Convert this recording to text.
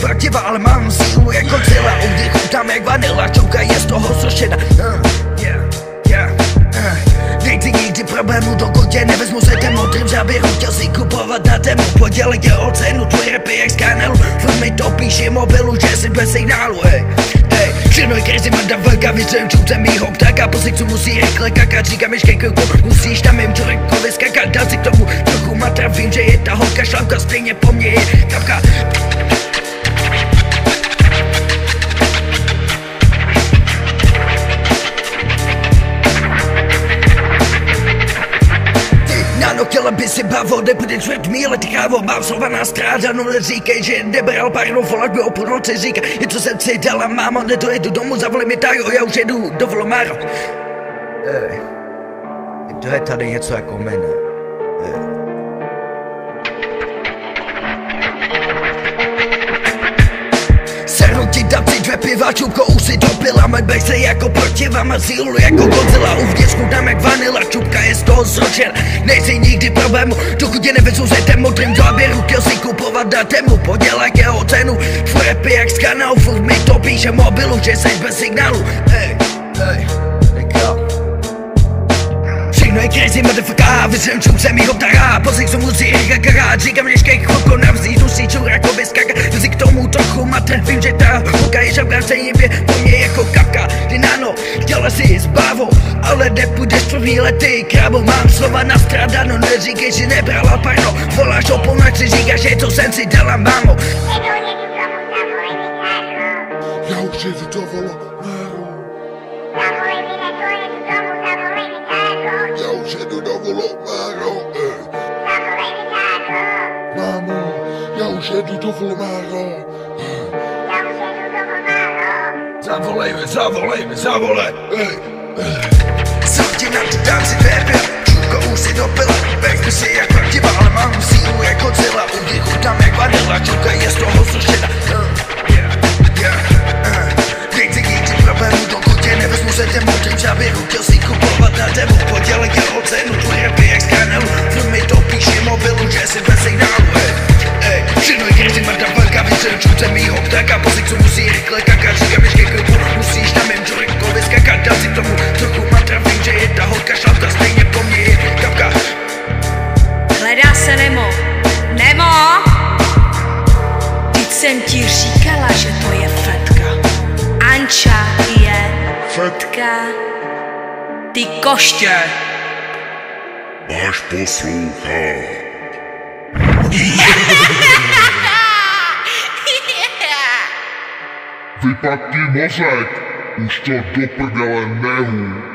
protiva, ale mám sílu jako cíla. Udych tam jak vanila, čouka je z toho zrušena. Nejsi nikdy problému, dokud tě nevezmu se tém modrým záběru. Chtěl si kupovat na tému, podělej tě o cenu. Tvůj rap je jak z kanálu, furt mi to píše mobilu, že jsi bez signálu, hej. Všechno je crazy, mada velká, vyzrem čůce mýho ptáka. Po sexu musí rychle kakat, říkám ještě kruku. Musíš tam mým čurekovi skakat, dát si k tomu trochu matra. Vím, že je ta holka šlavka, stejně po mně je kapka. No chtěla by si bavo, nebude čtvrt míle, ty kávo, mám slova na stráda, no neříkej, že nebral pár, no volat by o půlnoci říká, je co jsem si dala, máma, nedojedu domů, zavolej mi tajo, já už jedu do Volomáro. To je tady něco jako jméno. Sernu ti dám si dvě piva, čupko už si dopila, medbech se jako protiva, má sílu jako Godzilla, uvnitř chutnám jak vanila, čupka je z toho zročena. Nejsi nikdy problému, dokud tě nevezmu se tém modrým záběru. Chtěl si kupovat na tému, podělej jeho cenu. Tvůj rap je jak z kanálu, furt mi to píše mobilu, že jsi bez signálu. Všechno je crazy, motherfucker, vyzrem čůce mýho ptáka. Po sexu musí rychle říkám ještě chvilku navzít, si čurakovi skakat. Jsi k tomu trochu matr, vím, že ta holka je žabka, stejně po mně jako kapka. Ty náno, chtěla si s bávou, ale nepůjdeš první lety, krábo, mám slova nastradano, neříkej, že nebrala parno. Voláš o půlnoci, říkáš, že to jsem si dala, mámo. Já už jedu do Volomáru. Já už jedu do Volomáru, Mámo, já už jedu do Volomáru. Zavolej. Zavdě na ty dám si dvě piva, čupko už si dopila, vezmu si jak protiva, ale mám sílu jako cíla. Udych tam jak vanila, čupka je z toho zrušena. Nejsi nikdy problému, dokud tě nevezmu se tém modrým záběru. Chtěl si kupovat na tému, podělej jeho cenu. Tvůj rap je jak z kanálu, furt mi to píše mobilu, že jsi bez signálu. Všechno je crazy, mada velká, vyzrem čůce mýho ptáka. Po sexu musí rychle kakat, říkám ještě kruku. Musíš tam mým čurekovi skakat, dát si tomu trochu matra. Vím, že je ta holka šlavka, stejně po mně je kapka. Hledá se Nemo. Nemo! Vždyť jsem ti říkala, že to je Fetka. Anča je Fetka. Ty koště. Máš poslouchat. Vypad ti mozek, už to do prdele nehu.